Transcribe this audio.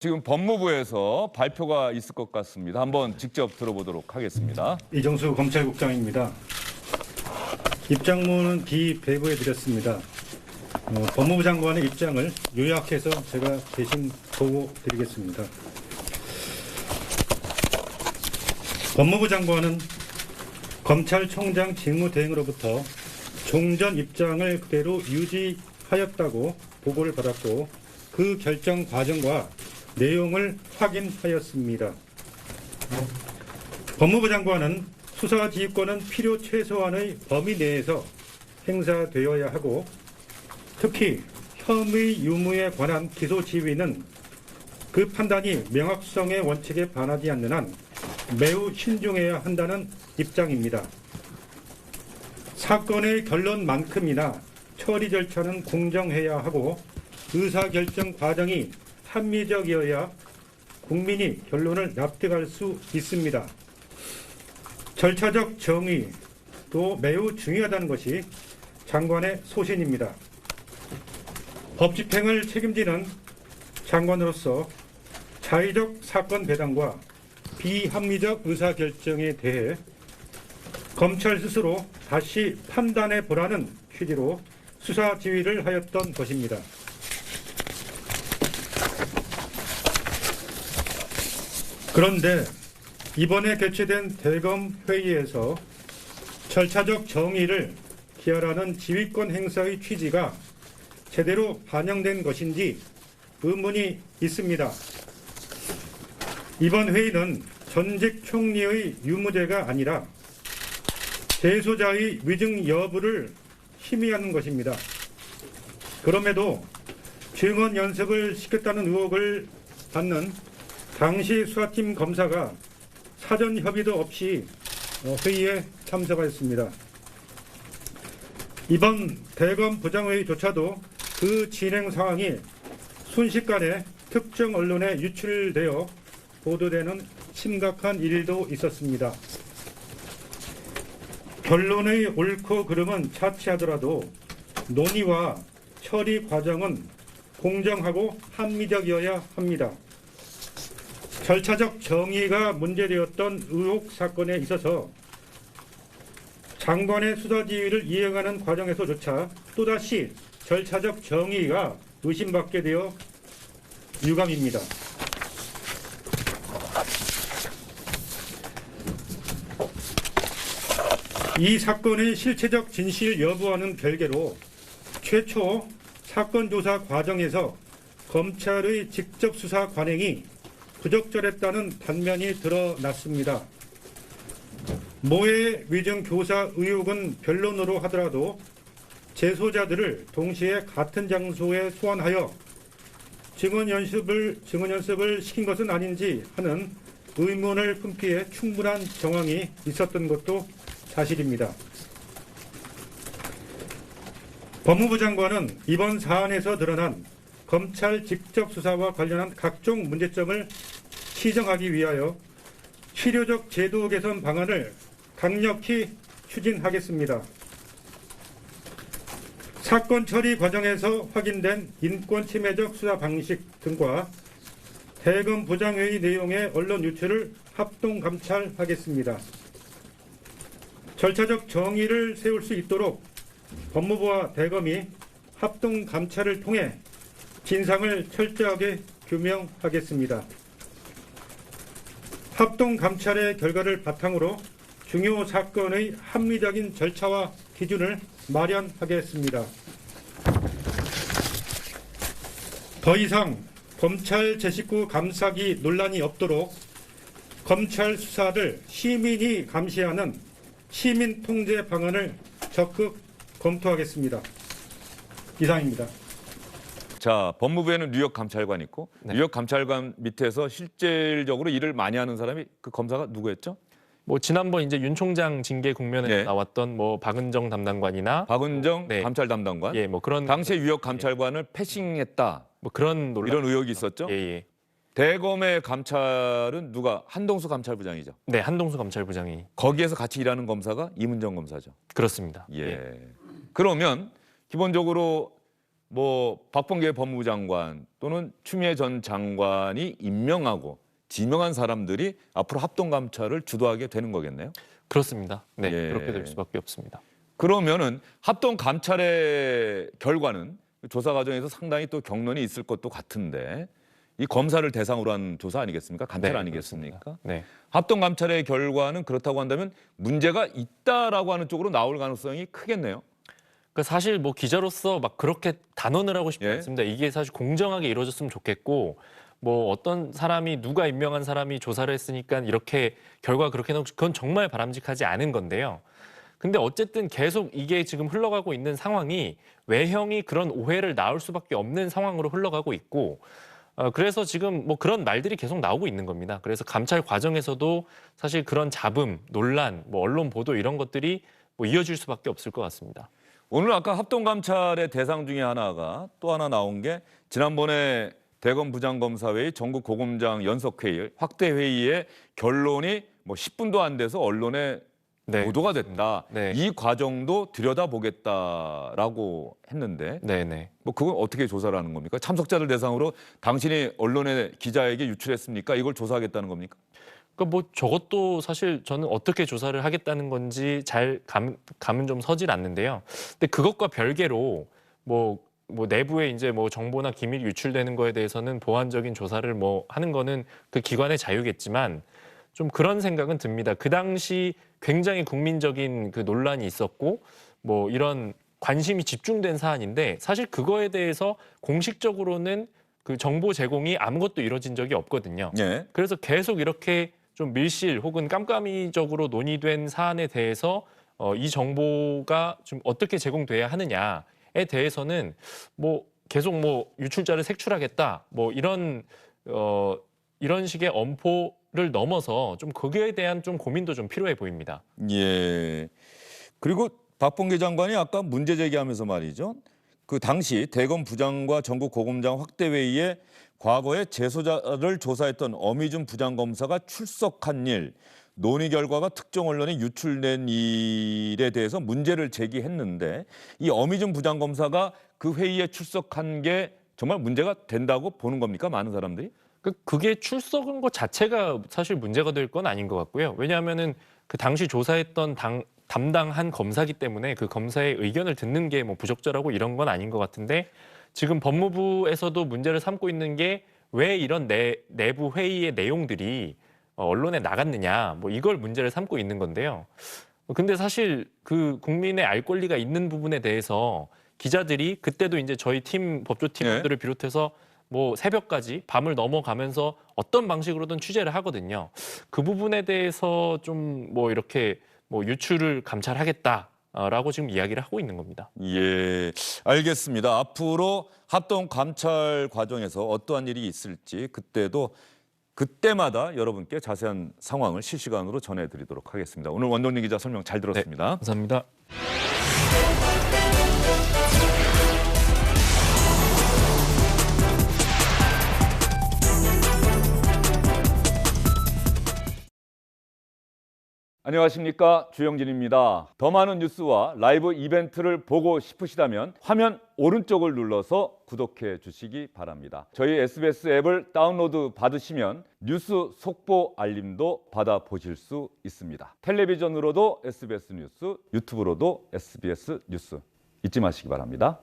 지금 법무부에서 발표가 있을 것 같습니다. 한번 직접 들어보도록 하겠습니다. 이정수 검찰국장입니다. 입장문은 비배부해 드렸습니다. 법무부 장관의 입장을 요약해서 제가 대신 보고 드리겠습니다. 법무부 장관은 검찰총장 직무대행으로부터 종전 입장을 그대로 유지하였다고 보고를 받았고 그 결정 과정과 내용을 확인하였습니다. 법무부 장관은 수사 지휘권은 필요 최소한의 범위 내에서 행사되어야 하고 특히 혐의 유무에 관한 기소 지휘는 그 판단이 명확성의 원칙에 반하지 않는 한 매우 신중해야 한다는 입장입니다. 사건의 결론만큼이나 처리 절차는 공정해야 하고 의사결정 과정이 합리적이어야 국민이 결론을 납득할 수 있습니다. 절차적 정의도 매우 중요하다는 것이 장관의 소신입니다. 법 집행을 책임지는 장관으로서 자의적 사건 배당과 비합리적 의사결정에 대해 검찰 스스로 다시 판단해 보라는 취지로 수사 지휘를 하였던 것입니다. 그런데 이번에 개최된 대검 회의에서 절차적 정의를 기하라는 지휘권 행사의 취지가 제대로 반영된 것인지 의문이 있습니다. 이번 회의는 전직 총리의 유무죄가 아니라 재소자의 위증 여부를 심의하는 것입니다. 그럼에도 증언 연습을 시켰다는 의혹을 받는 당시 수사팀 검사가 사전 협의도 없이 회의에 참석하였습니다. 이번 대검 부장회의조차도 그 진행 상황이 순식간에 특정 언론에 유출되어 보도되는 심각한 일도 있었습니다. 결론의 옳고 그름은 차치하더라도 논의와 처리 과정은 공정하고 합리적이어야 합니다. 절차적 정의가 문제되었던 의혹 사건에 있어서 장관의 수사 지휘를 이행하는 과정에서조차 또다시 절차적 정의가 의심받게 되어 유감입니다. 이 사건의 실체적 진실 여부와는 별개로 최초 사건 조사 과정에서 검찰의 직접 수사 관행이 부적절했다는 단면이 드러났습니다. 모해 위증 교사 의혹은 변론으로 하더라도 재소자들을 동시에 같은 장소에 소환하여 증언 연습을 시킨 것은 아닌지 하는 의문을 품기에 충분한 정황이 있었던 것도 사실입니다. 법무부 장관은 이번 사안에서 드러난 검찰 직접 수사와 관련한 각종 문제점을 시정하기 위하여 실효적 제도 개선 방안을 강력히 추진하겠습니다. 사건 처리 과정에서 확인된 인권 침해적 수사 방식 등과 대검 부장회의 내용의 언론 유출을 합동 감찰하겠습니다. 절차적 정의를 세울 수 있도록 법무부와 대검이 합동 감찰을 통해 진상을 철저하게 규명하겠습니다. 합동 감찰의 결과를 바탕으로 중요 사건의 합리적인 절차와 기준을 마련하겠습니다. 더 이상 검찰 제 식구 감싸기 논란이 없도록 검찰 수사를 시민이 감시하는 시민 통제 방안을 적극 검토하겠습니다. 이상입니다. 자, 법무부에는 뉴욕 감찰관 있고 뉴욕 감찰관 밑에서 실질적으로 일을 많이 하는 사람이 그 검사가 누구였죠? 뭐 지난번 이제 윤 총장 징계 국면에 나왔던 뭐 박은정 담당관이나 박은정 감찰 담당관. 예, 뭐 그런 당시에 뉴욕 감찰관을 패싱했다. 뭐 그런 논란 이런 의혹이 있었죠. 예. 대검의 감찰은 누가? 한동수 감찰부장이죠. 네, 한동수 감찰부장이 거기에서 같이 일하는 검사가 이문정 검사죠. 그렇습니다. 예. 그러면 기본적으로 뭐 박범계 법무부 장관 또는 추미애 전 장관이 임명하고 지명한 사람들이 앞으로 합동 감찰을 주도하게 되는 거겠네요. 그렇습니다. 네, 예. 그렇게 될 수밖에 없습니다. 그러면은 합동 감찰의 결과는 조사 과정에서 상당히 또 경론이 있을 것도 같은데 이 검사를 대상으로 한 조사 아니겠습니까? 감찰 네, 아니겠습니까? 그렇습니다. 네. 합동 감찰의 결과는 그렇다고 한다면 문제가 있다라고 하는 쪽으로 나올 가능성이 크겠네요. 그 사실 뭐 기자로서 막 그렇게 단언을 하고 싶지 예. 않습니다. 이게 사실 공정하게 이루어졌으면 좋겠고 뭐 어떤 사람이 누가 임명한 사람이 조사를 했으니까 이렇게 결과가 그렇게 나오고 그건 정말 바람직하지 않은 건데요. 근데 어쨌든 계속 이게 지금 흘러가고 있는 상황이 외형이 그런 오해를 낳을 수밖에 없는 상황으로 흘러가고 있고 그래서 지금 뭐 그런 말들이 계속 나오고 있는 겁니다. 그래서 감찰 과정에서도 사실 그런 잡음, 논란, 뭐 언론 보도 이런 것들이 뭐 이어질 수밖에 없을 것 같습니다. 오늘 아까 합동 감찰의 대상 중에 하나가 또 하나 나온 게 지난번에 대검 부장검사회의 전국 고검장 연석회의 확대 회의의 결론이 뭐 10분도 안 돼서 언론에 네. 보도가 됐다. 네. 이 과정도 들여다보겠다라고 했는데 네네. 뭐 그건 어떻게 조사를 하는 겁니까? 참석자들 대상으로 당신이 언론에 기자에게 유출했습니까? 이걸 조사하겠다는 겁니까? 그러니까 뭐 저것도 사실 저는 어떻게 조사를 하겠다는 건지 잘 감은 좀 서질 않는데요. 근데 그것과 별개로 뭐 내부에 이제 뭐 정보나 기밀이 유출되는 거에 대해서는 보완적인 조사를 뭐 하는 거는 그 기관의 자유겠지만 좀 그런 생각은 듭니다. 그 당시 굉장히 국민적인 그 논란이 있었고 뭐 이런 관심이 집중된 사안인데 사실 그거에 대해서 공식적으로는 그 정보 제공이 아무것도 이루어진 적이 없거든요. 예. 그래서 계속 이렇게 좀 밀실 혹은 깜깜이적으로 논의된 사안에 대해서 이 정보가 좀 어떻게 제공돼야 하느냐에 대해서는 뭐 계속 뭐 유출자를 색출하겠다 뭐 이런 식의 엄포를 넘어서 좀 거기에 대한 좀 고민도 좀 필요해 보입니다. 예. 그리고 박범계 장관이 아까 문제 제기하면서 말이죠. 그 당시 대검 부장과 전국 고검장 확대 회의에 과거에 재소자를 조사했던 어미준 부장검사가 출석한 일, 논의 결과가 특정 언론에 유출된 일에 대해서 문제를 제기했는데 이 어미준 부장검사가 그 회의에 출석한 게 정말 문제가 된다고 보는 겁니까? 많은 사람들이? 그게 출석한 것 자체가 사실 문제가 될 건 아닌 것 같고요. 왜냐하면은 그 당시 조사했던 담당한 검사기 때문에 그 검사의 의견을 듣는 게 뭐 부적절하고 이런 건 아닌 것 같은데 지금 법무부에서도 문제를 삼고 있는 게 왜 이런 내부 회의의 내용들이 언론에 나갔느냐 뭐 이걸 문제를 삼고 있는 건데요. 근데 사실 그 국민의 알 권리가 있는 부분에 대해서 기자들이 그때도 이제 저희 팀 법조팀들을 비롯해서 뭐 새벽까지 밤을 넘어가면서 어떤 방식으로든 취재를 하거든요. 그 부분에 대해서 좀 뭐 이렇게 뭐 유출을 감찰하겠다라고 지금 이야기를 하고 있는 겁니다. 예, 알겠습니다. 앞으로 합동 감찰 과정에서 어떠한 일이 있을지 그때마다 여러분께 자세한 상황을 실시간으로 전해드리도록 하겠습니다. 오늘 원동리 기자 설명 잘 들었습니다. 감사합니다. 안녕하십니까, 주영진입니다. 더 많은 뉴스와 라이브 이벤트를 보고 싶으시다면 화면 오른쪽을 눌러서 구독해 주시기 바랍니다. 저희 SBS 앱을 다운로드 받으시면 뉴스 속보 알림도 받아보실 수 있습니다. 텔레비전으로도 SBS 뉴스, 유튜브로도 SBS 뉴스 잊지 마시기 바랍니다.